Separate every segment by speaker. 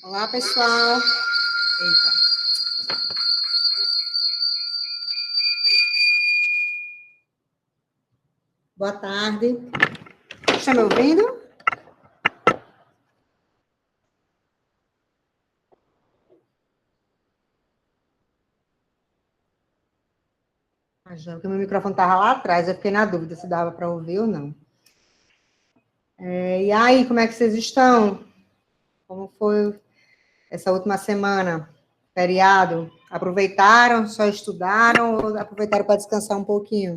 Speaker 1: Olá, pessoal. Eita. Boa tarde. Está me ouvindo? Porque meu microfone estava lá atrás, eu fiquei na dúvida se dava para ouvir ou não. E aí, como é que vocês estão? Como foi essa última semana? Feriado? Aproveitaram? Só estudaram ou aproveitaram para descansar um pouquinho?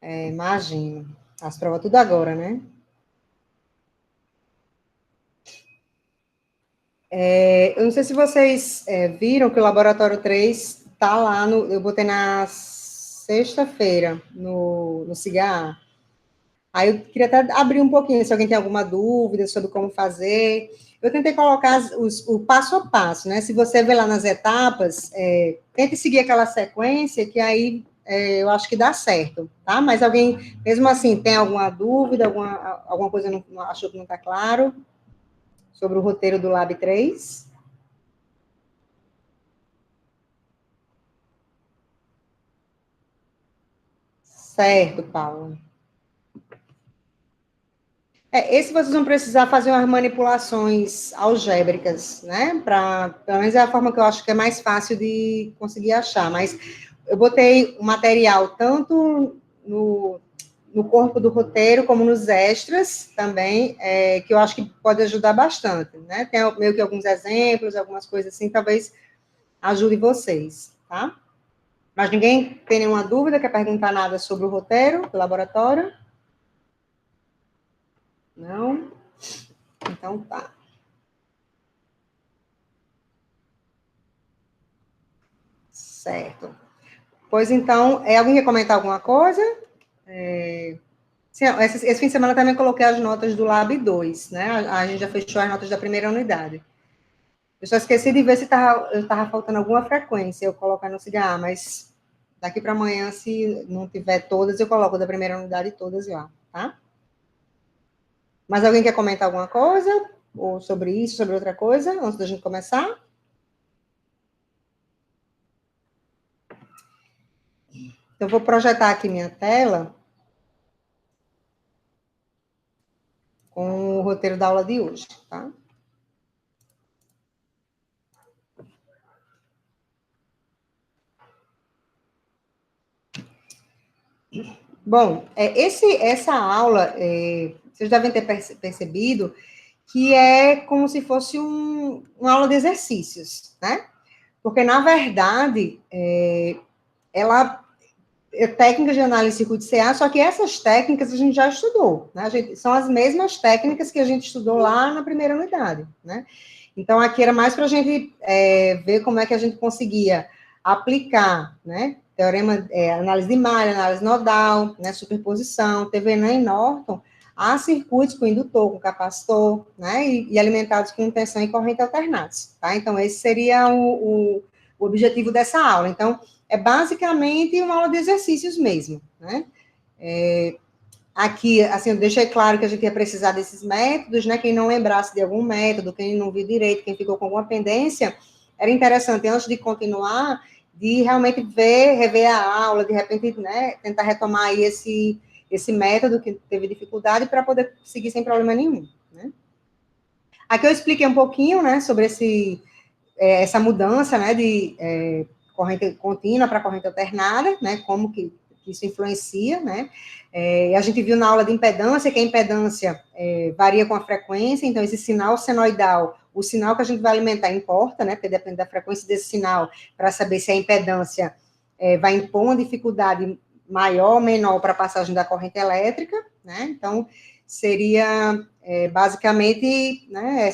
Speaker 1: Imagino. As provas tudo agora, né? Eu não sei se vocês viram que o Laboratório 3 está lá, eu botei na sexta-feira, no CIGA. Aí eu queria até abrir um pouquinho, se alguém tem alguma dúvida sobre como fazer. Eu tentei colocar o passo a passo, né? Se você vê lá nas etapas, tente seguir aquela sequência, que aí eu acho que dá certo, tá? Mas alguém, mesmo assim, tem alguma dúvida, alguma coisa não achou que não está claro sobre o roteiro do Lab 3? Certo, Paulo. Esse vocês vão precisar fazer umas manipulações algébricas, né? Pelo menos é a forma que eu acho que é mais fácil de conseguir achar. Mas eu botei o material tanto no corpo do roteiro como nos extras também, que eu acho que pode ajudar bastante, né? Tem meio que alguns exemplos, algumas coisas assim, talvez ajude vocês, tá? Mas ninguém tem nenhuma dúvida, quer perguntar nada sobre o roteiro do laboratório? Não? Então tá. Certo. Pois então, alguém quer comentar alguma coisa? Sim, esse fim de semana também coloquei as notas do Lab 2, né? A gente já fechou as notas da primeira unidade. Eu só esqueci de ver se estava faltando alguma frequência eu colocar no CIGA, mas daqui para amanhã, se não tiver todas, eu coloco da primeira unidade todas lá, tá? Mas alguém quer comentar alguma coisa? Ou sobre isso, sobre outra coisa, antes da gente começar? Então, eu vou projetar aqui minha tela com o roteiro da aula de hoje, tá? Bom, essa aula, vocês devem ter percebido que é como se fosse uma aula de exercícios, né? Porque, na verdade, ela é técnica de análise de circuito CA, só que essas técnicas a gente já estudou, né? São as mesmas técnicas que a gente estudou lá na primeira unidade, né? Então, aqui era mais para a gente ver como é que a gente conseguia aplicar, né? Teorema, análise de malha, análise nodal, né? Superposição, Thevenin e Norton, a circuitos com indutor, com capacitor, né? E alimentados com tensão e corrente alternados, tá? Então, esse seria o objetivo dessa aula. Então, é basicamente uma aula de exercícios mesmo, né? Aqui, assim, eu deixei claro que a gente ia precisar desses métodos, né? Quem não lembrasse de algum método, quem não viu direito, quem ficou com alguma pendência, era interessante, antes de continuar, de realmente rever a aula, de repente, né, tentar retomar aí esse método que teve dificuldade para poder seguir sem problema nenhum, né? Aqui eu expliquei um pouquinho, né, sobre essa mudança, né, de corrente contínua para corrente alternada, né, como que isso influencia, né, a gente viu na aula de impedância que a impedância varia com a frequência, então esse sinal senoidal, o sinal que a gente vai alimentar importa, né, porque depende da frequência desse sinal, para saber se a impedância vai impor uma dificuldade maior ou menor para a passagem da corrente elétrica, né, então seria basicamente, né,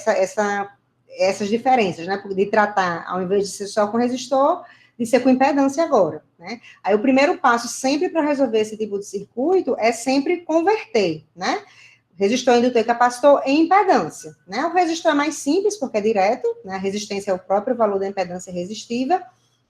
Speaker 1: essas diferenças, né? De tratar, ao invés de ser só com resistor, de ser com impedância agora, né? Aí o primeiro passo sempre para resolver esse tipo de circuito é sempre converter, né? Resistor, indutor e capacitor em impedância, né? O resistor é mais simples porque é direto, né? A resistência é o próprio valor da impedância resistiva,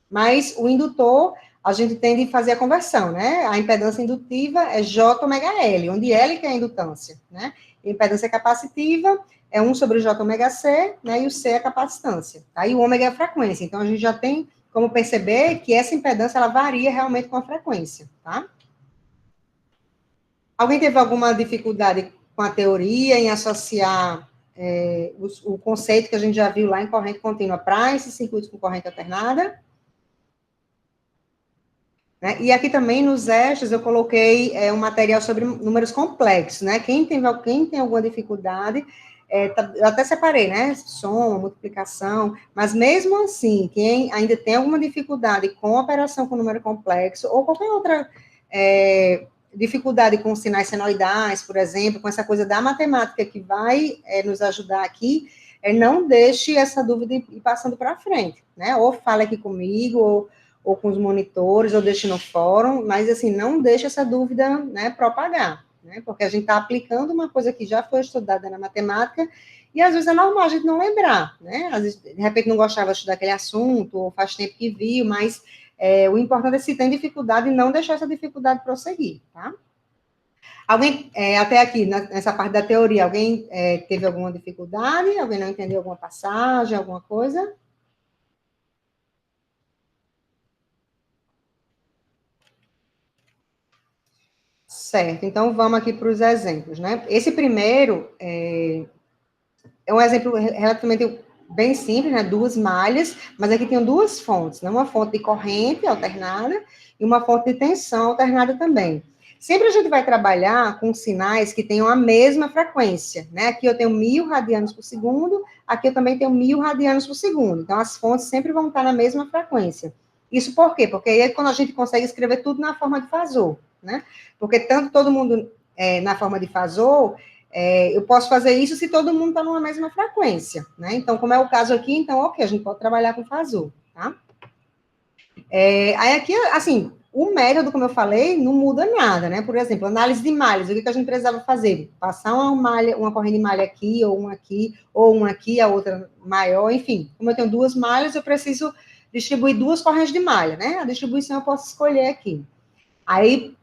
Speaker 1: mas o indutor, a gente tende a fazer a conversão, né? A impedância indutiva é J ômega L, onde L que é a indutância, né? A impedância capacitiva é 1 sobre J ômega C, né? E o C é a capacitância. Aí o ômega é a frequência. Então, a gente já tem como perceber que essa impedância, ela varia realmente com a frequência, tá? Alguém teve alguma dificuldade com a teoria em associar o conceito que a gente já viu lá em corrente contínua para esses circuitos com corrente alternada? Né? E aqui também nos extras eu coloquei um material sobre números complexos, né? Quem tem alguma dificuldade, eu até separei, né? Soma, multiplicação, mas mesmo assim, quem ainda tem alguma dificuldade com operação com número complexo, ou qualquer outra dificuldade com sinais senoidais, por exemplo, com essa coisa da matemática que vai nos ajudar aqui, não deixe essa dúvida ir passando para frente, né? Ou fale aqui comigo, ou com os monitores, ou deixe no fórum, mas, assim, não deixe essa dúvida, né, propagar, né? Porque a gente está aplicando uma coisa que já foi estudada na matemática, e às vezes é normal a gente não lembrar, né? Às vezes, de repente, não gostava de estudar aquele assunto, ou faz tempo que viu, mas o importante é se tem dificuldade e não deixar essa dificuldade prosseguir, tá? Alguém, até aqui, nessa parte da teoria, alguém teve alguma dificuldade? Alguém não entendeu alguma passagem, alguma coisa? Certo, então vamos aqui para os exemplos, né? Esse primeiro é um exemplo relativamente bem simples, né? 2 malhas, mas aqui tem 2 fontes, né? Uma fonte de corrente alternada e uma fonte de tensão alternada também. Sempre a gente vai trabalhar com sinais que tenham a mesma frequência, né? Aqui eu tenho 1000 radianos por segundo, aqui eu também tenho 1000 radianos por segundo. Então, as fontes sempre vão estar na mesma frequência. Isso por quê? Porque aí é quando a gente consegue escrever tudo na forma de Fazor, né? Porque tanto todo mundo na forma de Fazor, eu posso fazer isso se todo mundo está numa mesma frequência, né? Então, como é o caso aqui, então, ok, a gente pode trabalhar com Fazor, tá? Aí aqui, assim, o método, como eu falei, não muda nada, né? Por exemplo, análise de malhas, o que a gente precisava fazer? Passar uma malha, uma corrente de malha aqui, ou uma aqui, a outra maior, enfim. Como eu tenho 2 malhas, eu preciso distribuir 2 correntes de malha, né? A distribuição eu posso escolher aqui. Aí,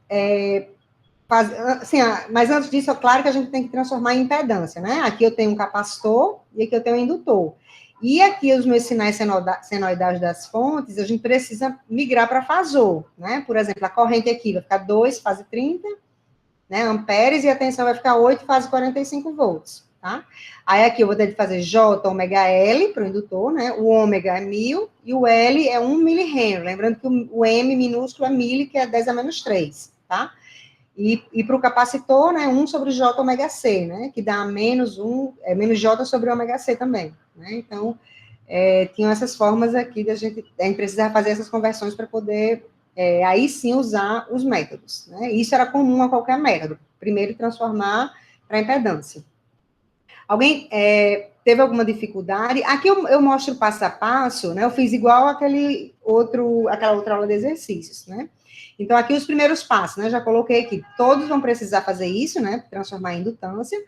Speaker 1: assim, mas antes disso, é claro que a gente tem que transformar em impedância, né? Aqui eu tenho um capacitor e aqui eu tenho um indutor. E aqui os meus sinais senoidais das fontes, a gente precisa migrar para Fazor, né? Por exemplo, a corrente aqui vai ficar 2, fase 30, né, amperes, e a tensão vai ficar 8, fase 45 volts, tá? Aí aqui eu vou ter que fazer J ômega L para o indutor, né? O ômega é 1000 e o L é 1 milihenry. Lembrando que o M minúsculo é mili, que é 10 a menos 3, tá? E para o capacitor, né, 1 sobre J ômega C, né, que dá menos J sobre ômega C também, né? Então, tinham essas formas aqui a gente precisar fazer essas conversões para poder, aí sim, usar os métodos, né? Isso era comum a qualquer método. Primeiro, transformar para impedância. Alguém teve alguma dificuldade? Aqui eu mostro passo a passo, né? Eu fiz igual aquela outra aula de exercícios, né? Então, aqui os primeiros passos, né? Já coloquei aqui. Todos vão precisar fazer isso, né? Transformar em indutância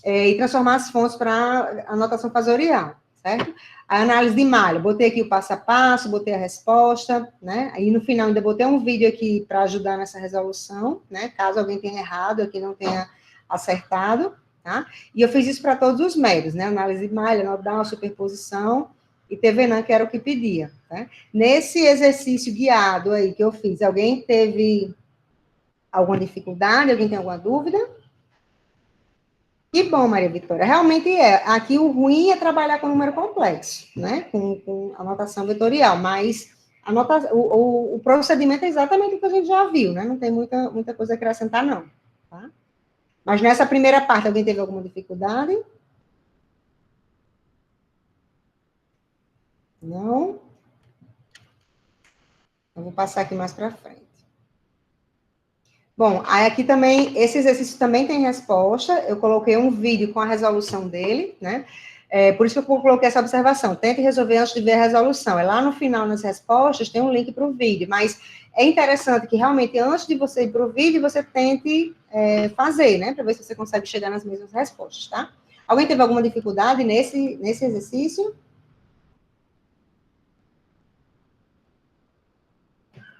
Speaker 1: e transformar as fontes para anotação fasorial, certo? A análise de malha, botei aqui o passo a passo, botei a resposta, né? Aí no final ainda botei um vídeo aqui para ajudar nessa resolução, né? Caso alguém tenha errado, aqui não tenha acertado, tá? E eu fiz isso para todos os médios, né? Análise de malha, nodal, superposição e TVNAM, que era o que pedia, né? Nesse exercício guiado aí que eu fiz, alguém teve alguma dificuldade? Alguém tem alguma dúvida? Que bom, Maria Vitória. Realmente é. Aqui o ruim é trabalhar com número complexo, né? Com anotação vetorial, mas o procedimento é exatamente o que a gente já viu, né? Não tem muita coisa a acrescentar, não. Tá? Mas nessa primeira parte, alguém teve alguma dificuldade? Não? Eu vou passar aqui mais para frente. Bom, aí aqui também, esse exercício também tem resposta. Eu coloquei um vídeo com a resolução dele, né? Por isso que eu coloquei essa observação. Tente resolver antes de ver a resolução. Lá no final, nas respostas, tem um link para o vídeo. Mas é interessante que, realmente, antes de você ir para o vídeo, você tente fazer, né? Para ver se você consegue chegar nas mesmas respostas, tá? Alguém teve alguma dificuldade nesse exercício?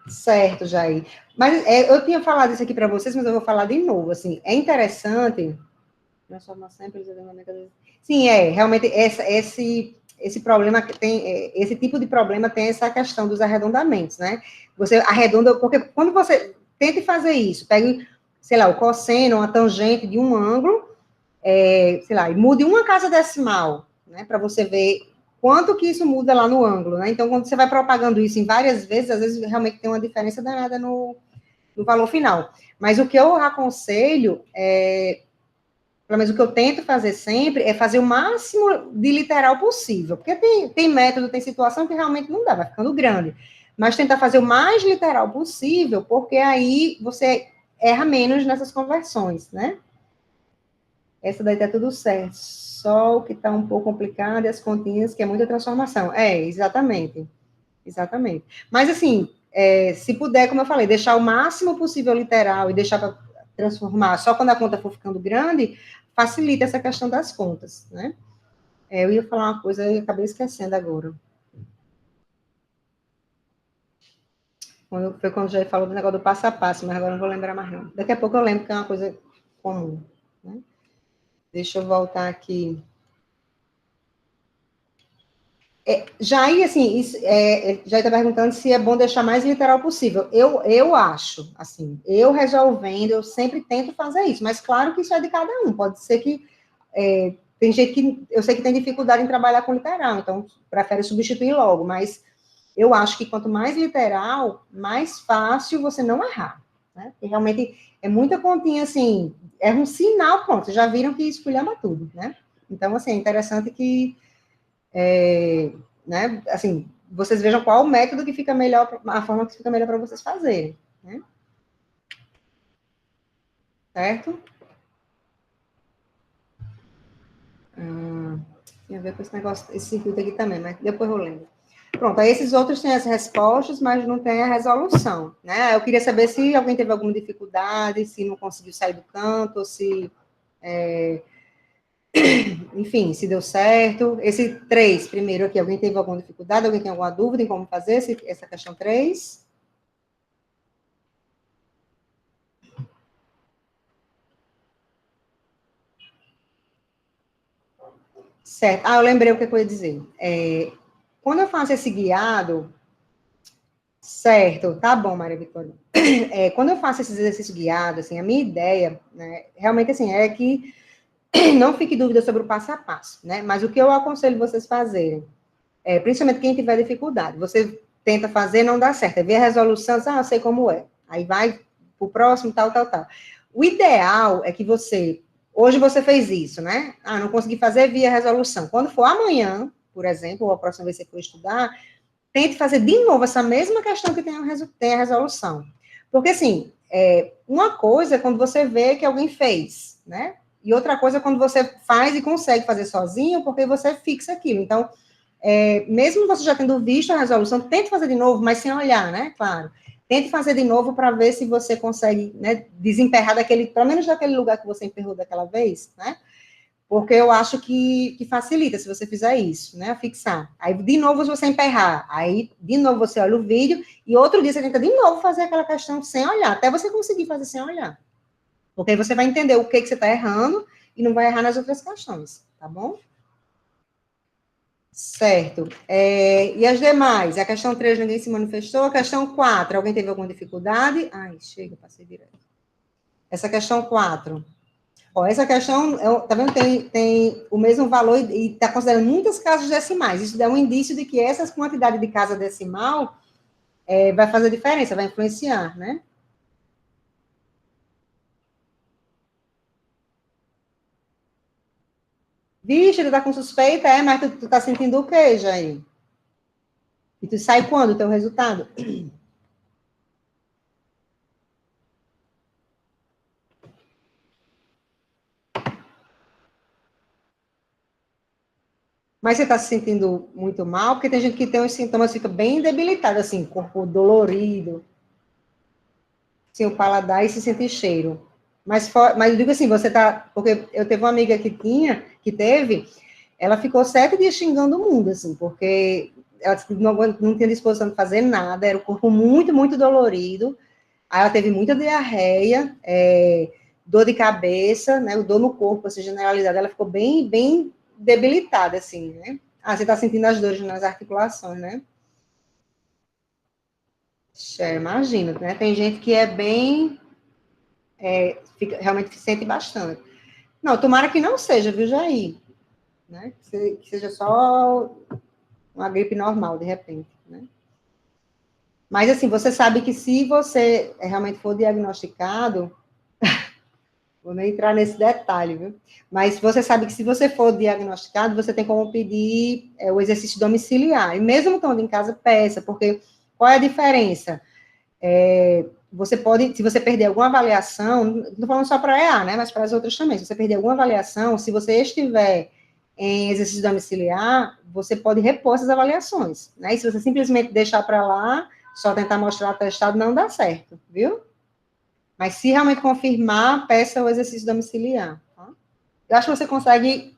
Speaker 1: Certo, Jair. Mas eu tinha falado isso aqui para vocês, mas eu vou falar de novo. Assim, é interessante. Transformação. Sim, realmente esse problema que tem, esse tipo de problema tem essa questão dos arredondamentos, né? Você arredonda, porque quando você tente fazer isso, pegue, sei lá, o cosseno, uma tangente de um ângulo, sei lá, e mude uma casa decimal, né? Para você ver quanto que isso muda lá no ângulo, né? Então, quando você vai propagando isso em várias vezes, às vezes realmente tem uma diferença danada no valor final. Mas o que eu aconselho pelo menos o que eu tento fazer sempre é fazer o máximo de literal possível, porque tem método, tem situação que realmente não dá, vai ficando grande, mas tentar fazer o mais literal possível, porque aí você erra menos nessas conversões, né? Essa daí tá tudo certo, só o que tá um pouco complicado é as continhas, que é muita transformação. Exatamente, exatamente. Mas, assim, se puder, como eu falei, deixar o máximo possível literal e deixar para transformar só quando a conta for ficando grande, facilita essa questão das contas, né? Eu ia falar uma coisa e acabei esquecendo agora. Foi quando já falou do negócio do passo a passo, mas agora não vou lembrar mais não. Daqui a pouco eu lembro que é uma coisa comum, né? Deixa eu voltar aqui. Jair, assim, já está perguntando se é bom deixar mais literal possível. Eu acho, assim, eu resolvendo, eu sempre tento fazer isso, mas claro que isso é de cada um. Pode ser que tem gente que eu sei que tem dificuldade em trabalhar com literal, então prefere substituir logo, mas eu acho que quanto mais literal, mais fácil você não errar, né? E realmente é muita continha, assim, é um sinal, pronto, vocês já viram que esculhamba tudo, né? Então, assim, é interessante que né, assim, vocês vejam qual o método que fica melhor, a forma que fica melhor para vocês fazerem, né? Certo? Tem a ver com esse negócio, esse circuito aqui também, mas depois eu lembro. Pronto, aí esses outros têm as respostas, mas não tem a resolução, né? Eu queria saber se alguém teve alguma dificuldade, se não conseguiu sair do canto, ou se, enfim, se deu certo. Esse 3, primeiro aqui, alguém teve alguma dificuldade, alguém tem alguma dúvida em como fazer essa questão 3? Certo. Eu lembrei o que eu ia dizer. Quando eu faço esse guiado, certo, tá bom, Maria Vitória. Quando eu faço esses exercícios guiados, assim, a minha ideia, né, realmente, assim, é que não fique dúvida sobre o passo a passo, né? Mas o que eu aconselho vocês fazerem, principalmente quem tiver dificuldade, você tenta fazer, não dá certo, vê a resolução, eu sei como é. Aí vai pro próximo, tal, tal, tal. O ideal é que hoje você fez isso, né? Não consegui fazer via resolução. Quando for amanhã, por exemplo, ou a próxima vez que você for estudar, tente fazer de novo essa mesma questão que tem a resolução. Porque, assim, uma coisa é quando você vê que alguém fez, né? E outra coisa é quando você faz e consegue fazer sozinho, porque você fixa aquilo. Então, mesmo você já tendo visto a resolução, tente fazer de novo, mas sem olhar, né? Claro. Tente fazer de novo para ver se você consegue, né, desemperrar pelo menos daquele lugar que você emperrou daquela vez, né? Porque eu acho que facilita se você fizer isso, né? Fixar. Aí, de novo, você emperrar. Aí, de novo, você olha o vídeo e outro dia você tenta de novo fazer aquela questão sem olhar, até você conseguir fazer sem olhar. Porque aí você vai entender o que você está errando e não vai errar nas outras questões, tá bom? Certo. E as demais? A questão 3 ninguém se manifestou. A questão 4, alguém teve alguma dificuldade? Chega, passei direto. Essa questão 4. Essa questão, tá vendo, tem o mesmo valor e está considerando muitas casas decimais. Isso dá um indício de que essa quantidade de casa decimal vai fazer diferença, vai influenciar, né? Vixe, tu tá com suspeita, mas tu tá sentindo o quê, Jair? E tu sai quando o teu resultado? Mas você está se sentindo muito mal? Porque tem gente que tem os sintomas, fica bem debilitado, assim, corpo dolorido, assim, o paladar e se sentir cheiro. Mas eu digo assim, você tá. Porque eu teve uma amiga que teve, ela ficou 7 dias xingando o mundo, assim, porque ela disse que não tinha disposição de fazer nada, era o corpo muito, muito dolorido. Aí ela teve muita diarreia, dor de cabeça, né, dor no corpo, assim, generalizada, ela ficou bem, bem debilitada, assim, né? Ah, você está sentindo as dores nas articulações, né? Imagina, né? Tem gente que é bem, realmente sente bastante. Não, tomara que não seja, viu, Jair? Né? Que seja só uma gripe normal, de repente, né? Mas, assim, você sabe que se você realmente for diagnosticado, vou nem entrar nesse detalhe, viu? Mas você sabe que se você for diagnosticado, você tem como pedir o exercício domiciliar. E mesmo estando em casa, peça, porque qual é a diferença? Você pode, se você perder alguma avaliação, não estou falando só para a EA, né? Mas para as outras também. Se você perder alguma avaliação, se você estiver em exercício domiciliar, você pode repor essas avaliações, né? E se você simplesmente deixar para lá, só tentar mostrar atestado, não dá certo, viu? Mas se realmente confirmar, peça o exercício domiciliar. Tá? Eu acho que você consegue,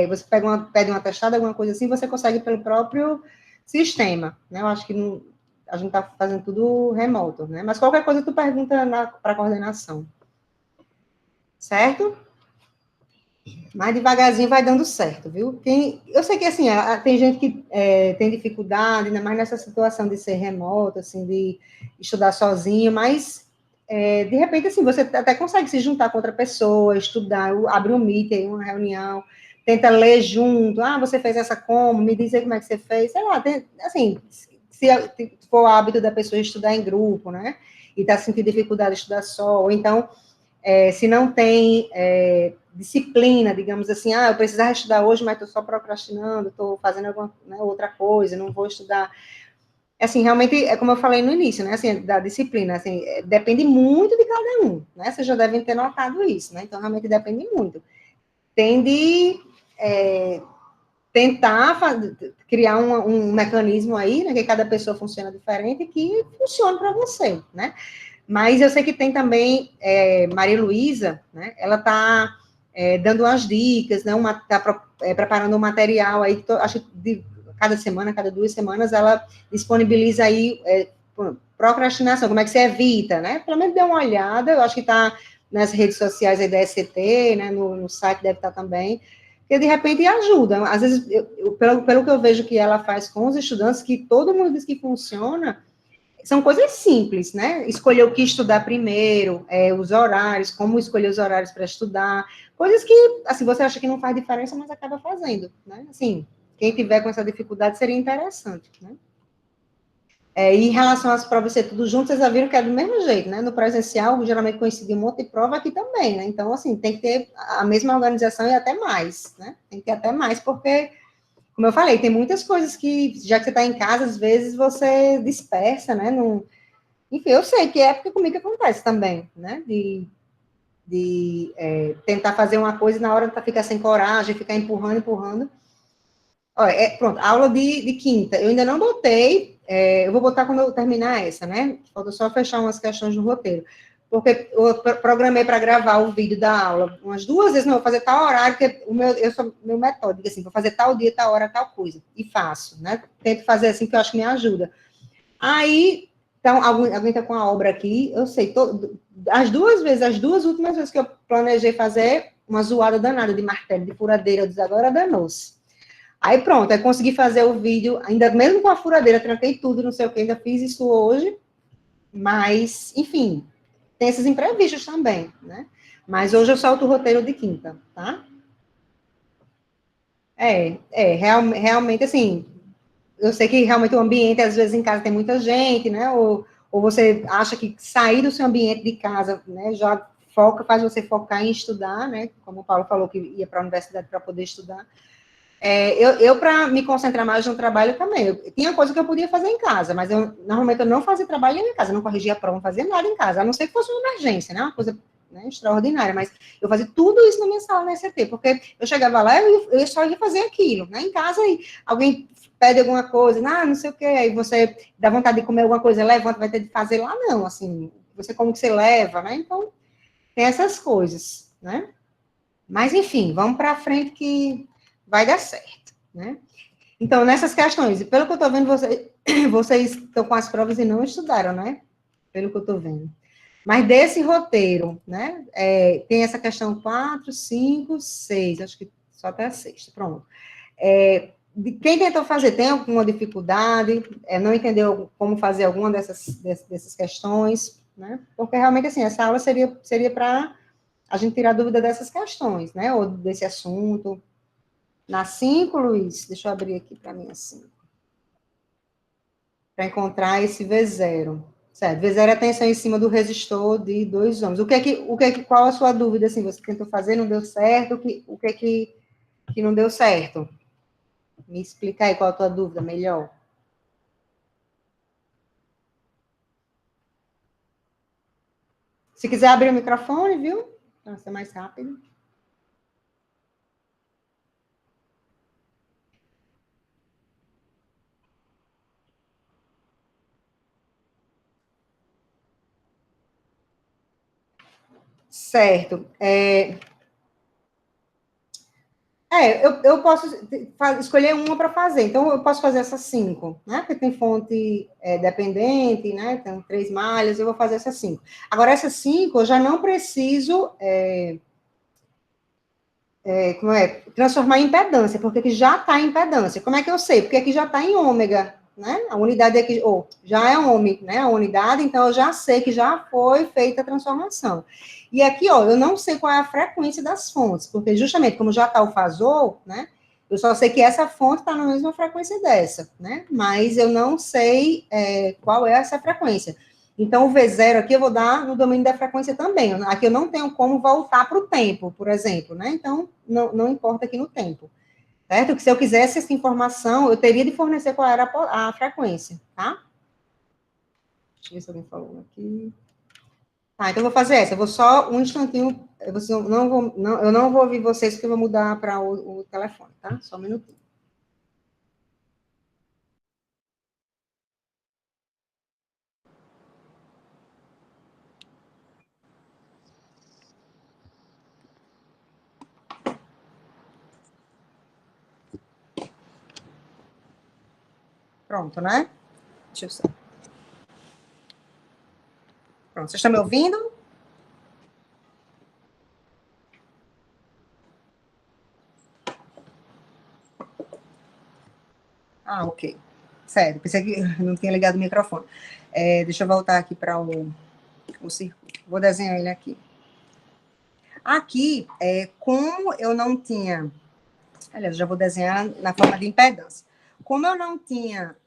Speaker 1: você pede um atestado, alguma coisa assim, você consegue pelo próprio sistema, né? Eu acho que a gente está fazendo tudo remoto, né? Mas qualquer coisa tu pergunta para a coordenação. Certo? Mas devagarzinho vai dando certo, viu? Eu sei que, assim, tem gente que tem dificuldade, ainda mais nessa situação de ser remoto, assim, de estudar sozinho, mas, de repente, assim, você até consegue se juntar com outra pessoa, estudar, abre um meeting, uma reunião, tenta ler junto, você fez essa como? Me diz aí como é que você fez, sei lá, assim, se for o hábito da pessoa estudar em grupo, né? E está sentindo dificuldade de estudar só, ou então se não tem disciplina, digamos assim, eu precisava estudar hoje, mas estou só procrastinando, estou fazendo alguma outra coisa, não vou estudar. Assim, realmente, é como eu falei no início, né, assim, da disciplina, assim, depende muito de cada um, né, vocês já devem ter notado isso, né, então realmente depende muito. Tem de tentar criar um mecanismo aí, né, que cada pessoa funciona diferente, que funcione para você, né. Mas eu sei que tem também Maria Luísa, né? Ela está dando umas dicas, né? Está preparando um material aí, acho que cada semana, cada 2 semanas, ela disponibiliza aí procrastinação, como é que você evita, né? Pelo menos dê uma olhada, eu acho que está nas redes sociais aí da ECT, né? No site deve estar também, porque de repente ajuda. Às vezes, pelo que eu vejo que ela faz com os estudantes, que todo mundo diz que funciona, são coisas simples, né? Escolher o que estudar primeiro, os horários, como escolher os horários para estudar, coisas que, assim, você acha que não faz diferença, mas acaba fazendo, né? Assim, quem tiver com essa dificuldade seria interessante, né? E em relação às provas ser tudo junto, vocês já viram que é do mesmo jeito, né? No presencial, geralmente coincide um monte de prova aqui também, né? Então, assim, tem que ter a mesma organização e até mais, né? Tem que ter até mais, porque como eu falei, tem muitas coisas que, já que você está em casa, às vezes você dispersa, né? Enfim, eu sei que é porque comigo acontece também, né? De tentar fazer uma coisa e na hora ficar sem coragem, ficar empurrando, empurrando. Olha, pronto, aula de quinta. Eu ainda não botei, eu vou botar quando eu terminar essa, né? Falta só fechar umas questões no roteiro. Porque eu programei para gravar o vídeo da aula umas 2 vezes, não, vou fazer tal horário, porque eu sou meu metódico, assim, vou fazer tal dia, tal hora, tal coisa. E faço, né? Tento fazer assim, que eu acho que me ajuda. Aí, então, alguém está com a obra aqui, eu sei, as 2 vezes, as 2 últimas vezes que eu planejei fazer uma zoada danada de martelo, de furadeira, eu disse, agora danou-se. Aí pronto, aí consegui fazer o vídeo, ainda mesmo com a furadeira, tranquei tudo, não sei o que, ainda fiz isso hoje, mas, enfim, tem esses imprevistos também, né? Mas hoje eu solto o roteiro de quinta, tá? Realmente, assim, eu sei que realmente o ambiente, às vezes, em casa tem muita gente, né? Ou você acha que sair do seu ambiente de casa, né, já faz você focar em estudar, né? Como o Paulo falou que ia para a universidade para poder estudar. Eu para me concentrar mais no trabalho também, tinha coisa que eu podia fazer em casa, mas normalmente eu não fazia trabalho em casa, não corrigia a prova, não fazia nada em casa, a não ser que fosse uma emergência, né, uma coisa, né, extraordinária, mas eu fazia tudo isso na minha sala na ECT, porque eu chegava lá, eu só ia fazer aquilo, né, em casa, aí alguém pede alguma coisa, não sei o que, aí você dá vontade de comer alguma coisa, levanta, vai ter de fazer lá, não, assim, você como que você leva, né, então, tem essas coisas, né, mas enfim, vamos para frente que vai dar certo, né? Então, nessas questões, e pelo que eu estou vendo, vocês estão com as provas e não estudaram, né? Pelo que eu estou vendo. Mas desse roteiro, né? Tem essa questão 4, 5, 6, acho que só até a sexta, pronto. Quem tentou fazer, tem alguma dificuldade? Não entendeu como fazer alguma dessas questões, né? Porque realmente, assim, essa aula seria para a gente tirar dúvida dessas questões, né? Ou desse assunto. Na 5, Luiz, deixa eu abrir aqui para mim assim. Para encontrar esse V0. Certo, V0 é a tensão em cima do resistor de 2 ohms. Qual a sua dúvida, assim, você tentou fazer, não deu certo, o que não deu certo? Me explica aí qual a tua dúvida, melhor. Se quiser abrir o microfone, viu? Para ser mais rápido. Certo. Eu posso escolher uma para fazer. Então, eu posso fazer essas 5, né? Porque tem fonte dependente, né? Tem 3 malhas, eu vou fazer essas 5. Agora, essas 5, eu já não preciso transformar em impedância, porque aqui já está em impedância. Como é que eu sei? Porque aqui já está em ômega, né? A unidade aqui, já é ohm, né? A unidade, então eu já sei que já foi feita a transformação. E aqui, eu não sei qual é a frequência das fontes, porque justamente como já está o fasor, né? Eu só sei que essa fonte está na mesma frequência dessa, né? Mas eu não sei qual é essa frequência. Então, o V0 aqui eu vou dar no domínio da frequência também. Aqui eu não tenho como voltar para o tempo, por exemplo, né? Então, não importa aqui no tempo. Certo? Que se eu quisesse essa informação, eu teria de fornecer qual era a frequência, tá? Deixa eu ver se alguém falou aqui. Tá, então eu vou fazer essa. Eu vou só um instantinho. Eu não vou ouvir vocês, porque eu vou mudar para o telefone, tá? Só um minutinho. Pronto, né? Deixa eu só. Pronto, vocês estão me ouvindo? Ah, ok. Sério, pensei que não tinha ligado o microfone. Deixa eu voltar aqui para o circuito. Vou desenhar ele aqui. Aqui, como eu não tinha... Aliás, já vou desenhar na forma de impedância. Como eu não tinha...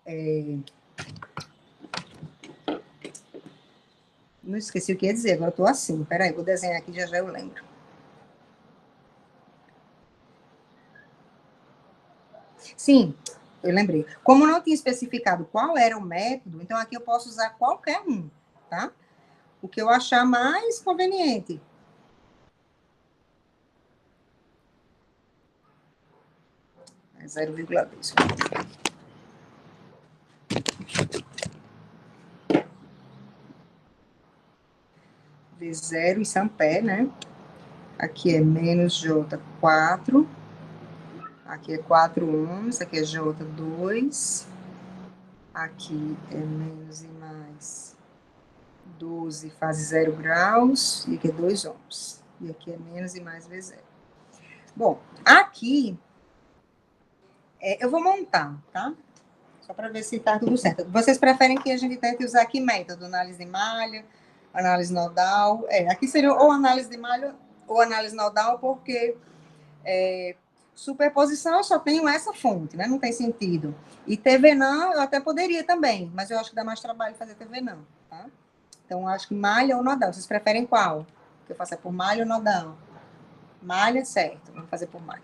Speaker 1: Não esqueci o que ia dizer, agora eu estou assim. Peraí, vou desenhar aqui, já eu lembro. Sim, eu lembrei. Como não tinha especificado qual era o método, então aqui eu posso usar qualquer um, tá? O que eu achar mais conveniente. É 0,2. V0 em ampere, né? Aqui é menos J4. Aqui é 4 ohms, aqui é J2. Aqui é menos e mais 12 faz 0 graus. E aqui é 2 ohms. E aqui é menos e mais V0. Bom, aqui eu vou montar, tá? Só para ver se tá tudo certo. Vocês preferem que a gente tente usar que método? Análise de malha, análise nodal? Aqui seria ou análise de malha ou análise nodal, porque superposição eu só tenho essa fonte, né? Não tem sentido. E TVNAM eu até poderia também, mas eu acho que dá mais trabalho fazer TVNAM, tá? Então, eu acho que malha ou nodal. Vocês preferem qual? Que eu faça por malha ou nodal? Malha, certo. Vamos fazer por malha.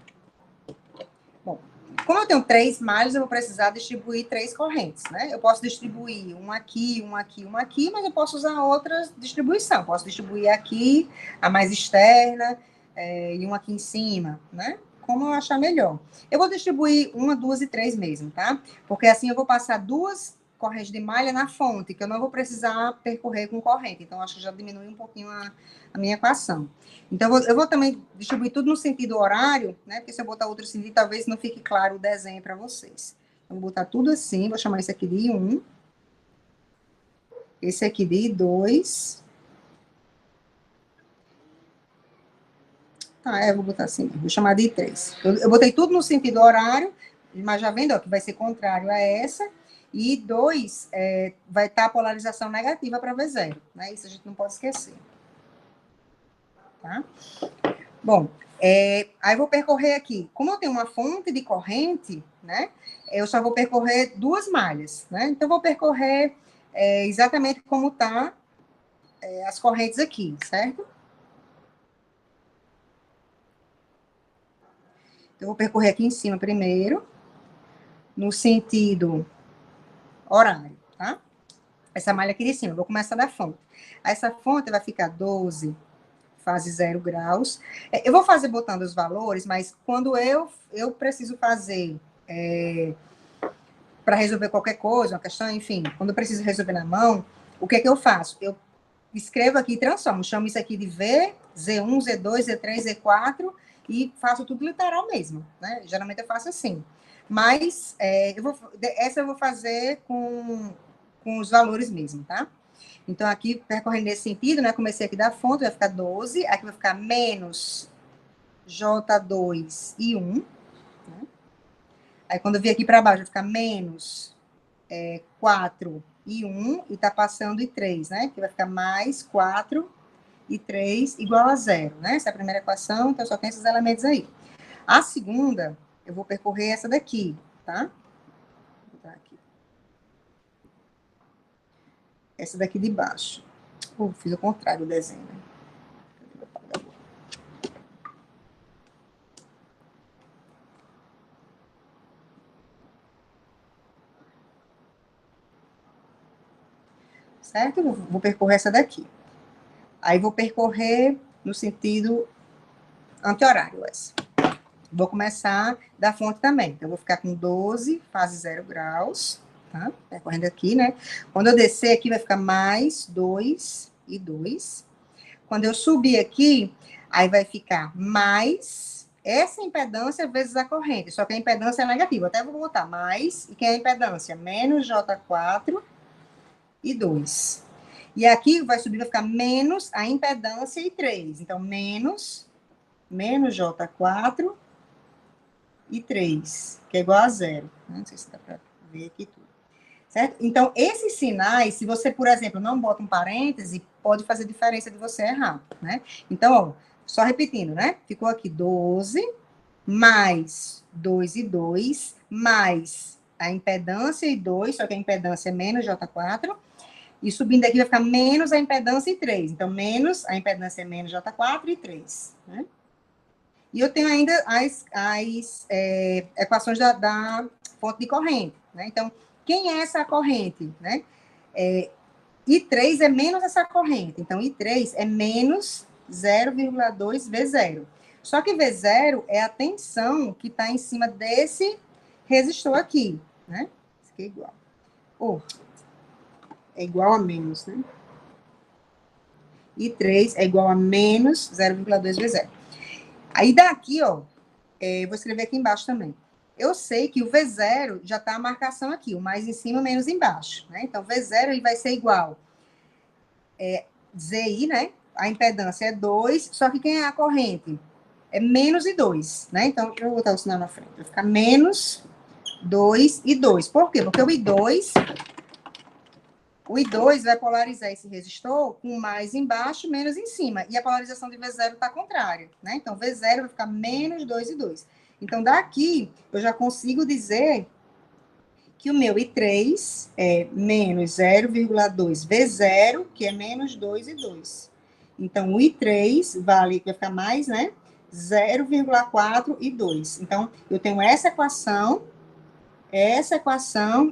Speaker 1: Bom, como eu tenho 3 malhas, eu vou precisar distribuir 3 correntes, né? Eu posso distribuir uma aqui, uma aqui, uma aqui, mas eu posso usar outras distribuição. Posso distribuir aqui, a mais externa, e uma aqui em cima, né? Como eu achar melhor. Eu vou distribuir 1, 2 e 3 mesmo, tá? Porque assim eu vou passar 2 corrente de malha na fonte, que eu não vou precisar percorrer com corrente. Então, acho que já diminui um pouquinho a minha equação. Então, eu vou também distribuir tudo no sentido horário, né? Porque se eu botar outro sentido, talvez não fique claro o desenho para vocês. Então, vou botar tudo assim, vou chamar esse aqui de I1, esse aqui de I2. Vou botar assim, vou chamar de I3. Eu botei tudo no sentido horário, mas já vendo, ó, que vai ser contrário a essa, e 2 vai estar a polarização negativa para V0, né? Isso a gente não pode esquecer. Tá? Bom, aí eu vou percorrer aqui. Como eu tenho uma fonte de corrente, né? Eu só vou percorrer 2 malhas, né? Então, eu vou percorrer exatamente como tá as correntes aqui, certo? Eu vou percorrer aqui em cima primeiro, no sentido horário, tá? Essa malha aqui de cima, eu vou começar da fonte. Essa fonte vai ficar 12 fase 0 graus. Eu vou fazer botando os valores, mas quando eu preciso fazer para resolver qualquer coisa, uma questão, enfim, quando eu preciso resolver na mão, o que é que eu faço? Eu escrevo aqui e transformo, chamo isso aqui de V, Z1, Z2, Z3, Z4 e faço tudo literal mesmo, né? Geralmente eu faço assim. Mas essa eu vou fazer com os valores mesmo, tá? Então, aqui, percorrendo nesse sentido, né? Comecei aqui da fonte, vai ficar 12, aqui vai ficar menos J2 e 1. Né? Aí, quando eu vir aqui para baixo, vai ficar menos 4 e 1, e tá passando e 3, né? Que vai ficar mais 4 e 3 igual a 0, né? Essa é a primeira equação, então só tem esses elementos aí. A segunda, eu vou percorrer essa daqui, tá? Vou botar aqui. Essa daqui de baixo. Fiz o contrário do desenho, né? Certo? Vou percorrer essa daqui. Aí vou percorrer no sentido anti-horário essa. Vou começar da fonte também. Então, eu vou ficar com 12, fase 0 graus, tá? Percorrendo aqui, né? Quando eu descer aqui, vai ficar mais 2 e 2. Quando eu subir aqui, aí vai ficar mais essa impedância vezes a corrente. Só que a impedância é negativa. Até vou botar mais. E quem é a impedância? Menos J4 e 2. E aqui vai subir, vai ficar menos a impedância e 3. Então, menos J4 e 3, que é igual a 0. Não sei se dá para ver aqui tudo. Certo? Então, esses sinais, se você, por exemplo, não bota um parêntese, pode fazer diferença de você errar, né? Então, ó, só repetindo, né? Ficou aqui 12, mais 2 e 2, mais a impedância e 2, só que a impedância é menos J4, e subindo aqui vai ficar menos a impedância e 3. Então, menos a impedância é menos J4 e 3, né? E eu tenho ainda as equações da fonte de corrente, né? Então, quem é essa corrente, né? I3 é menos essa corrente. Então, I3 é menos 0,2 V0. Só que V0 é a tensão que está em cima desse resistor aqui, né? Isso aqui é igual. É igual a menos, né? I3 é igual a menos 0,2 V0. Aí daqui, ó, vou escrever aqui embaixo também. Eu sei que o V0 já está a marcação aqui, o mais em cima, menos embaixo, né? Então, V0 ele vai ser igual ZI, né? A impedância é 2, só que quem é a corrente? É menos e 2, né? Então, eu vou botar o sinal na frente. Vai ficar menos 2 e 2. Por quê? Porque o I2 vai polarizar esse resistor com mais embaixo, menos em cima. E a polarização de V0 está contrária, né? Então, V0 vai ficar menos 2 e 2. Então, daqui, eu já consigo dizer que o meu I3 é menos 0,2 V0, que é menos 2 e 2. Então, o I3 vai ficar mais, né? 0,4 e 2. Então, eu tenho essa equação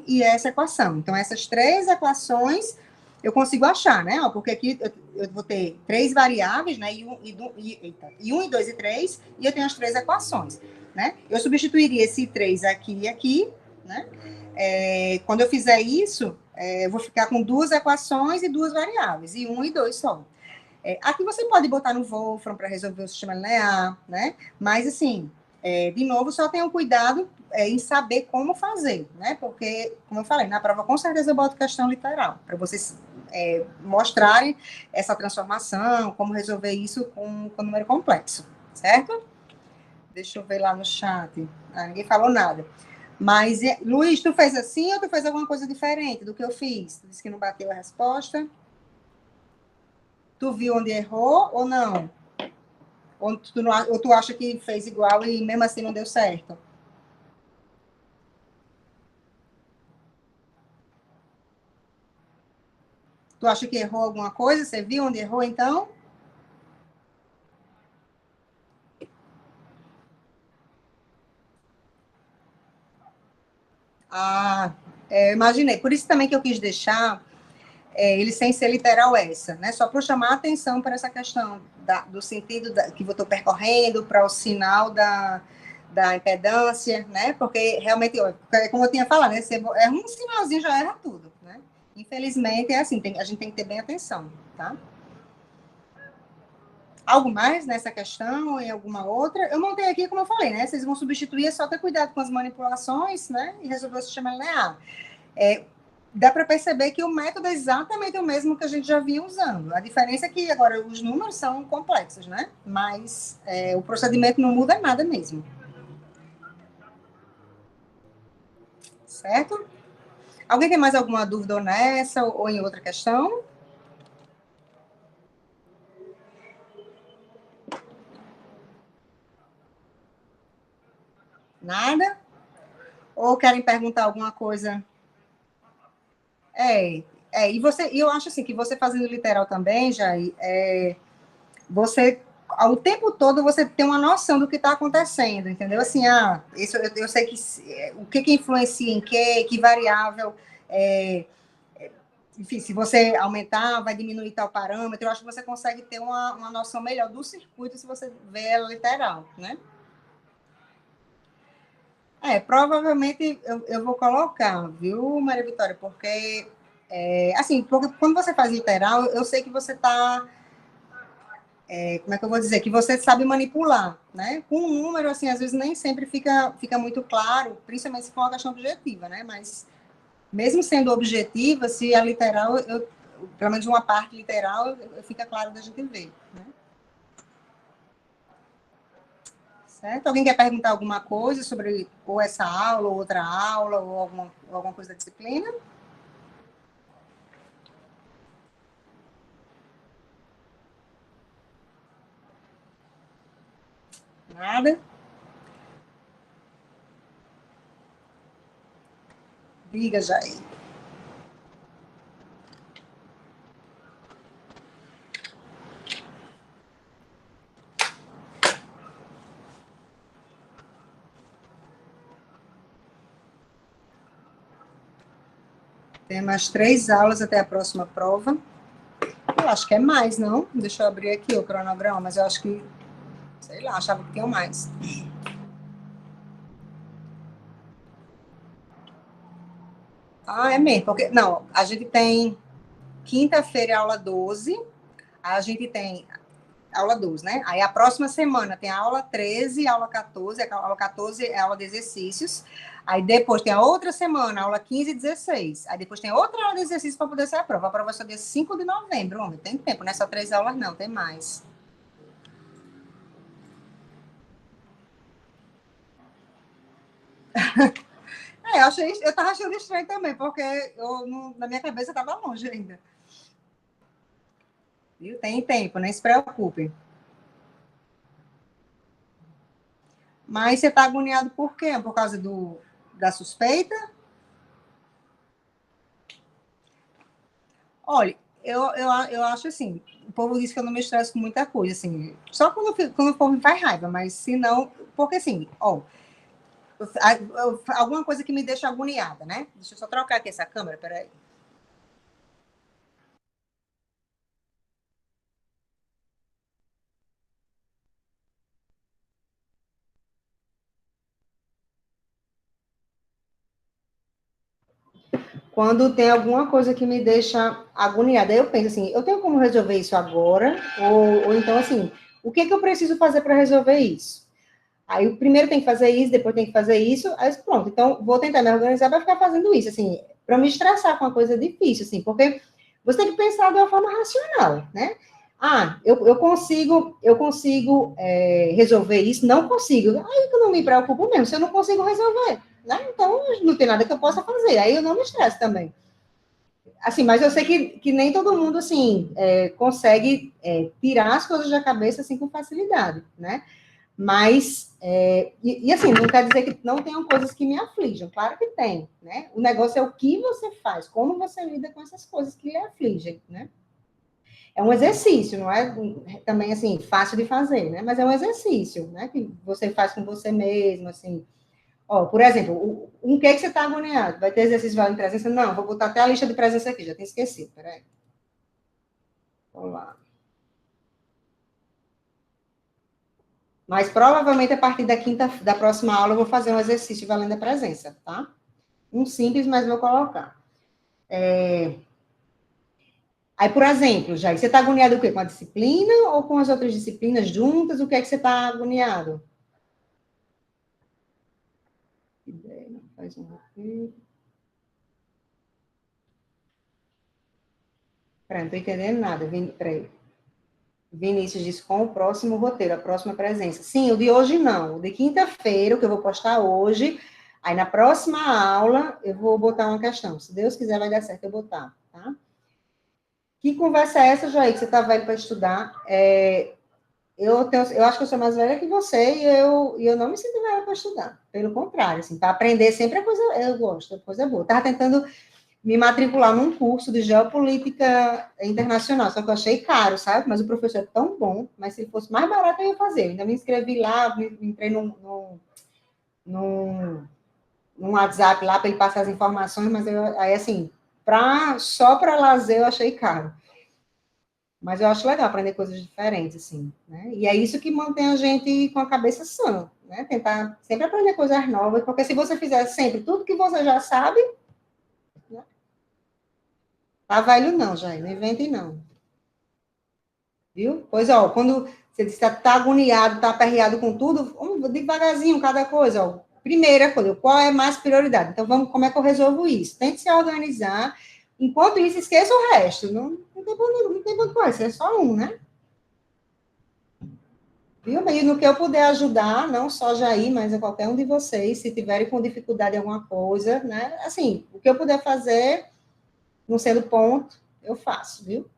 Speaker 1: e essa equação. Então, essas três equações eu consigo achar, né? Porque aqui eu vou ter 3 variáveis, né? E 1, e 2 e 3, e eu tenho as 3 equações, né? Eu substituiria esse 3 aqui e aqui, né? Quando eu fizer isso, eu vou ficar com 2 equações e 2 variáveis, e 1 e 2 só. Aqui você pode botar no Wolfram para resolver o sistema linear, né? Mas, assim, de novo, só tenham cuidado em saber como fazer, né? Porque, como eu falei, na prova com certeza eu boto questão literal, para vocês mostrarem essa transformação, como resolver isso com número complexo, certo? Deixa eu ver lá no chat. Ninguém falou nada. Mas, Luiz, tu fez assim ou tu fez alguma coisa diferente do que eu fiz? Tu disse que não bateu a resposta. Tu viu onde errou ou não? Ou tu acha que fez igual e mesmo assim não deu certo? Tu acha que errou alguma coisa? Você viu onde errou, então? Ah, imaginei. Por isso também que eu quis deixar ele sem ser literal essa, né? Só para chamar a atenção para essa questão do sentido que eu estou percorrendo, para o sinal da impedância, né? Porque realmente, como eu tinha falado, né? Você um sinalzinho já erra tudo, né? Infelizmente é assim, a gente tem que ter bem atenção, tá? Algo mais nessa questão ou em alguma outra? Eu montei aqui, como eu falei, né? Vocês vão substituir, é só ter cuidado com as manipulações, né? E resolver o sistema linear. Dá para perceber que o método é exatamente o mesmo que a gente já vinha usando. A diferença é que agora os números são complexos, né? Mas o procedimento não muda nada mesmo. Certo? Alguém tem mais alguma dúvida nessa ou em outra questão? Nada? Ou querem perguntar alguma coisa? E eu acho assim que você fazendo literal também, Jair, você ao tempo todo você tem uma noção do que está acontecendo, entendeu? Assim, isso eu sei que o que influencia em que variável, é, enfim, se você aumentar, vai diminuir tal parâmetro. Eu acho que você consegue ter uma noção melhor do circuito se você vê ela literal, né? Provavelmente eu vou colocar, viu, Maria Vitória? Porque, assim, porque quando você faz literal, eu sei que você está como é que eu vou dizer, que você sabe manipular, né? Com um número, assim, às vezes nem sempre fica muito claro, principalmente se for uma questão objetiva, né? Mas mesmo sendo objetiva, se é literal, pelo menos uma parte literal, fica claro da gente ver, né? Certo? Alguém quer perguntar alguma coisa sobre ou essa aula, ou outra aula, ou alguma coisa da disciplina? Nada? Diga, Jair. Tem mais 3 aulas até a próxima prova. Eu acho que é mais, não? Deixa eu abrir aqui o cronograma, mas eu acho que, sei lá, achava que tinham mais. É mesmo, porque, não, a gente tem quinta-feira aula 12, a gente tem aula 12, né? Aí a próxima semana tem a aula 13, aula 14, a aula 14 é a aula de exercícios, aí depois tem a outra semana, aula 15 e 16, aí depois tem outra aula de exercício para poder ser a prova é só dia 5 de novembro, homem, tem tempo, não é só 3 aulas não, tem mais. Eu tava achando estranho também, porque na minha cabeça estava longe ainda. Viu? Tem tempo, nem se preocupe. Mas você está agoniado por quê? Por causa da suspeita? Olha, eu acho assim, o povo diz que eu não me estresso com muita coisa, assim, só quando o povo me faz raiva, mas se não, porque assim, alguma coisa que me deixa agoniada, né? Deixa eu só trocar aqui essa câmera, peraí. quando tem alguma coisa que me deixa agoniada. Aí eu penso assim, eu tenho como resolver isso agora? Ou então, assim, o que que eu preciso fazer para resolver isso? Aí o primeiro tem que fazer isso, depois tem que fazer isso, aí pronto. Então, vou tentar me organizar para ficar fazendo isso, assim, para me estressar com uma coisa difícil, assim, porque você tem que pensar de uma forma racional, né? Ah, eu consigo resolver isso? Não consigo. Aí que eu não me preocupo mesmo, se eu não consigo resolver, né? Então, não tem nada que eu possa fazer. Aí eu não me estresso também. Assim, mas eu sei que nem todo mundo, assim, consegue tirar as coisas da cabeça, assim, com facilidade, né? Mas, assim, não quer dizer que não tenham coisas que me aflijam, claro que tem, né? O negócio é o que você faz, como você lida com essas coisas que lhe afligem, né? É um exercício, não é também, assim, fácil de fazer, né? Mas é um exercício, né? Que você faz com você mesmo, assim. Ó, por exemplo, um que você está agoniado? Vai ter exercício valendo presença? Não, vou botar até a lista de presença aqui, já tinha esquecido, peraí. Vamos lá. Mas provavelmente a partir da próxima aula eu vou fazer um exercício valendo a presença, tá? Um simples, mas vou colocar. Aí, por exemplo, Jair, você está agoniado o quê? Com a disciplina ou com as outras disciplinas juntas? O que é que você está agoniado? Não faz um roteiro. Peraí, não estou entendendo nada. Peraí. Vinícius disse com o próximo roteiro, a próxima presença. Sim, o de hoje não. O de quinta-feira, o que eu vou postar hoje. Aí, na próxima aula, eu vou botar uma questão. Se Deus quiser, vai dar certo eu botar, tá? Que conversa é essa, Jair, que você está velho para estudar? Eu acho que eu sou mais velha que você e eu não me sinto velha para estudar. Pelo contrário, assim, para aprender sempre é coisa, eu gosto, é coisa boa. Estava tentando me matricular num curso de geopolítica internacional, só que eu achei caro, sabe? Mas o professor é tão bom, mas se fosse mais barato eu ia fazer. Ainda me inscrevi lá, entrei num, num WhatsApp lá para ele passar as informações, mas aí assim, só para lazer eu achei caro. Mas eu acho legal aprender coisas diferentes, assim, né? E é isso que mantém a gente com a cabeça sã, né? Tentar sempre aprender coisas novas, porque se você fizer sempre tudo que você já sabe, né? Tá velho não, Jair, não invente não, viu? Pois, ó, quando você diz que tá agoniado, tá aperreado com tudo, vamos devagarzinho cada coisa, ó. Primeira coisa, qual é mais prioridade? Então, como é que eu resolvo isso? Tente se organizar. Enquanto isso, esqueça o resto. Não tem problema, não tem ponto com isso, é só um, né? Viu? E no que eu puder ajudar, não só Jair, mas a qualquer um de vocês, se tiverem com dificuldade em alguma coisa, né? Assim, o que eu puder fazer, não sendo ponto, eu faço, viu?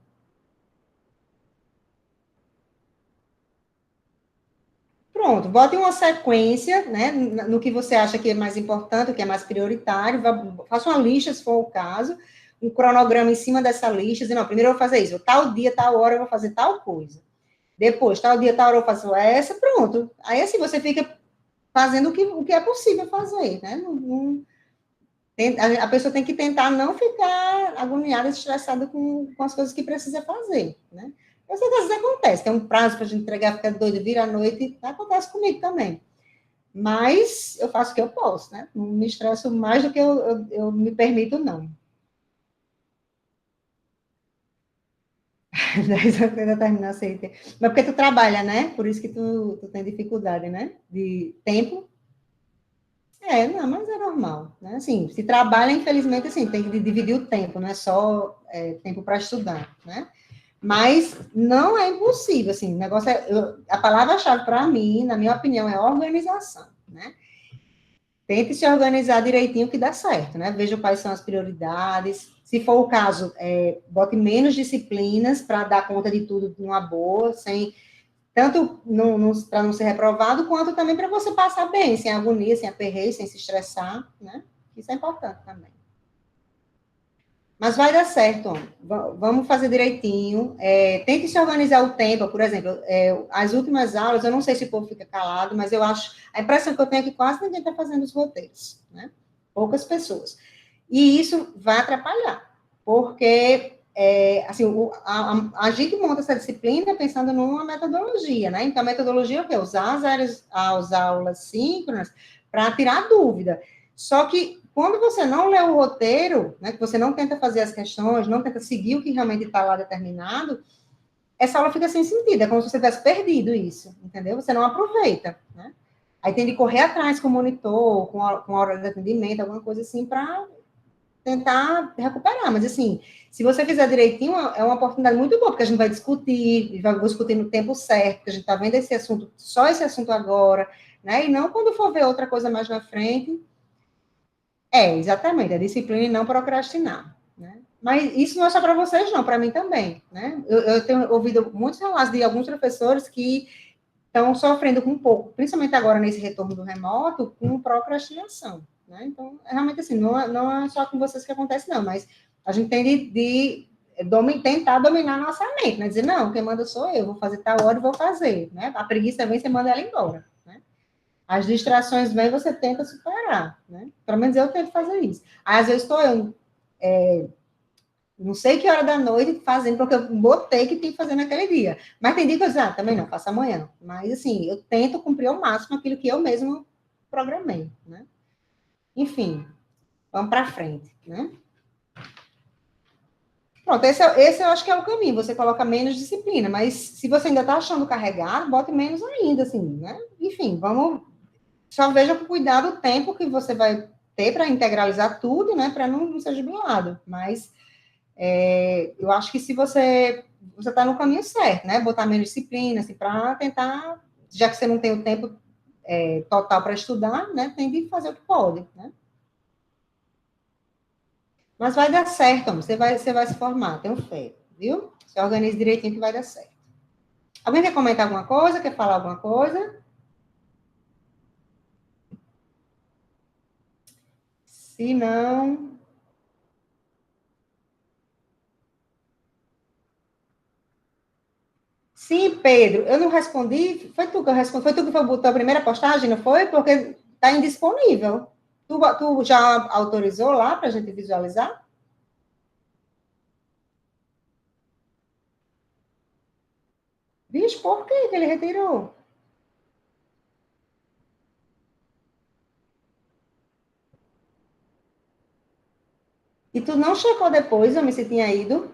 Speaker 1: Pronto, bote uma sequência, né? No que você acha que é mais importante, o que é mais prioritário, faça uma lista, se for o caso, um cronograma em cima dessa lista, dizendo, não, primeiro eu vou fazer isso, tal dia, tal hora eu vou fazer tal coisa. Depois, tal dia, tal hora eu faço essa, pronto. Aí, assim, você fica fazendo o que é possível fazer, né? A pessoa tem que tentar não ficar agoniada, estressada com as coisas que precisa fazer, né? Eu sei que às vezes acontece, tem um prazo para a gente entregar, fica doido, vira a noite, acontece comigo também. Mas eu faço o que eu posso, né? Não me estresso mais do que eu me permito, não. 10 anos ainda terminar a CIT. Mas porque tu trabalha, né? Por isso que tu tem dificuldade, né? De tempo. Não, mas é normal, né? Assim, se trabalha, infelizmente, assim, tem que dividir o tempo, não é só tempo para estudar, né? Mas não é impossível, assim, o negócio a palavra-chave para mim, na minha opinião, é organização, né? Tente se organizar direitinho que dá certo, né? Veja quais são as prioridades. Se for o caso, bote menos disciplinas para dar conta de tudo numa boa, sem tanto para não ser reprovado, quanto também para você passar bem, sem agonia, sem aperreio, sem se estressar, né? Isso é importante também. Mas vai dar certo, vamos fazer direitinho. Tente se organizar o tempo, por exemplo, as últimas aulas, eu não sei se o povo fica calado, mas eu acho, a impressão que eu tenho é que quase ninguém está fazendo os roteiros, né? Poucas pessoas. E isso vai atrapalhar, porque assim, a gente monta essa disciplina pensando numa metodologia, né? Então, a metodologia é o quê? Usar as aulas síncronas para tirar dúvida. Só que quando você não lê o roteiro, né, que você não tenta fazer as questões, não tenta seguir o que realmente está lá determinado, essa aula fica sem sentido, é como se você tivesse perdido isso, entendeu? Você não aproveita, né? Aí tem de correr atrás com o monitor, com a hora de atendimento, alguma coisa assim, para tentar recuperar. Mas, assim, se você fizer direitinho, é uma oportunidade muito boa, porque a gente vai discutir, vai discutir no tempo certo, porque a gente está vendo esse assunto, só esse assunto agora, né? E não quando for ver outra coisa mais na frente. É, exatamente, a disciplina e não procrastinar, né? Mas isso não é só para vocês, não, para mim também, né? Eu tenho ouvido muitos relatos de alguns professores que estão sofrendo com um pouco, principalmente agora nesse retorno do remoto, com procrastinação, né? Então, realmente assim, não é só com vocês que acontece, não, mas a gente tem tentar dominar a nossa mente, né? Dizer, não, quem manda sou eu, vou fazer tal hora e vou fazer, né? A preguiça vem, você manda ela embora, né? As distrações vêm, você tenta superar, né? Pelo menos eu tento fazer isso. Às vezes estou eu, não sei que hora da noite fazendo, porque eu botei que tem que fazer naquele dia. Mas tem dia que eu digo, também não, faço amanhã. Mas, assim, eu tento cumprir ao máximo aquilo que eu mesmo programei, né? Enfim, vamos para frente, né? Pronto, esse eu acho que é o caminho. Você coloca menos disciplina, mas se você ainda está achando carregado, bote menos ainda, assim, né? Enfim, vamos. Só veja com cuidado o tempo que você vai ter para integralizar tudo, né? Para não ser jubilado. Mas eu acho que se você está no caminho certo, né? Botar menos disciplina, assim, para tentar, já que você não tem o tempo total para estudar, né? Tem de fazer o que pode, né? Mas vai dar certo, amor. Você vai se formar, tenho fé, viu? Se organize direitinho que vai dar certo. Alguém quer comentar alguma coisa? Quer falar alguma coisa? Se não. Sim, Pedro, eu não respondi. Foi tu que eu respondi. Foi tu que botou a primeira postagem, não foi? Porque está indisponível. Tu já autorizou lá para a gente visualizar? Bicho, por que ele retirou? E tu não checou depois, homem, se tinha ido?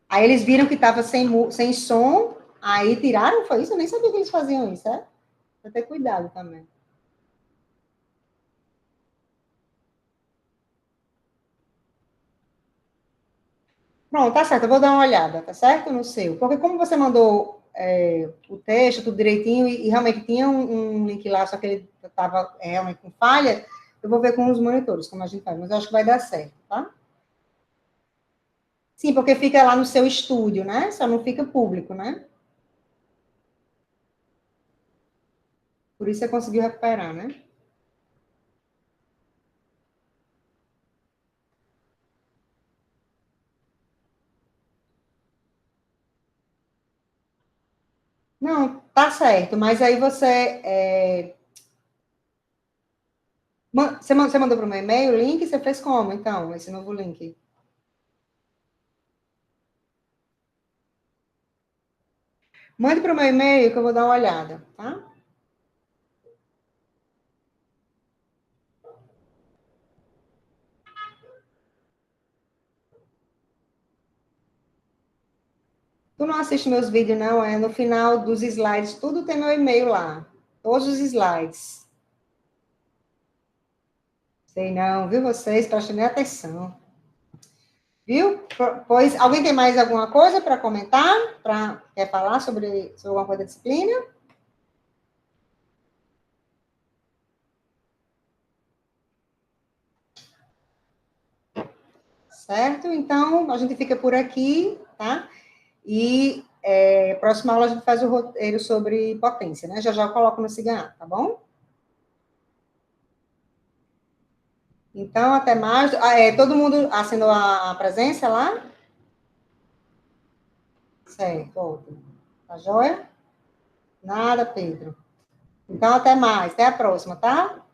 Speaker 1: Aí eles viram que estava sem som, aí tiraram, foi isso? Eu nem sabia que eles faziam isso, é? Pra ter cuidado também. Pronto, tá certo, eu vou dar uma olhada, tá certo? No seu. Porque como você mandou o texto, tudo direitinho, e realmente tinha um link lá, só que ele estava realmente com falha, eu vou ver com os monitores, como a gente faz, mas eu acho que vai dar certo, tá? Sim, porque fica lá no seu estúdio, né? Só não fica público, né? Por isso você conseguiu recuperar, né? Não, tá certo, mas aí você mandou para o meu e-mail o link, você fez como, então, esse novo link? Mande para o meu e-mail que eu vou dar uma olhada, tá? Tu não assiste meus vídeos, não? É no final dos slides, tudo tem meu e-mail lá. Todos os slides. Sei não, viu vocês? Prestem nem atenção. Viu? Pois, alguém tem mais alguma coisa para comentar? Quer falar sobre alguma coisa da disciplina? Certo? Então, a gente fica por aqui, tá? E próxima aula a gente faz o roteiro sobre potência, né? Já já eu coloco no Ciganhar, tá bom? Então, até mais. Todo mundo assinou a presença lá? Certo, ótimo. Tá joia? Nada, Pedro. Então, até mais. Até a próxima, tá?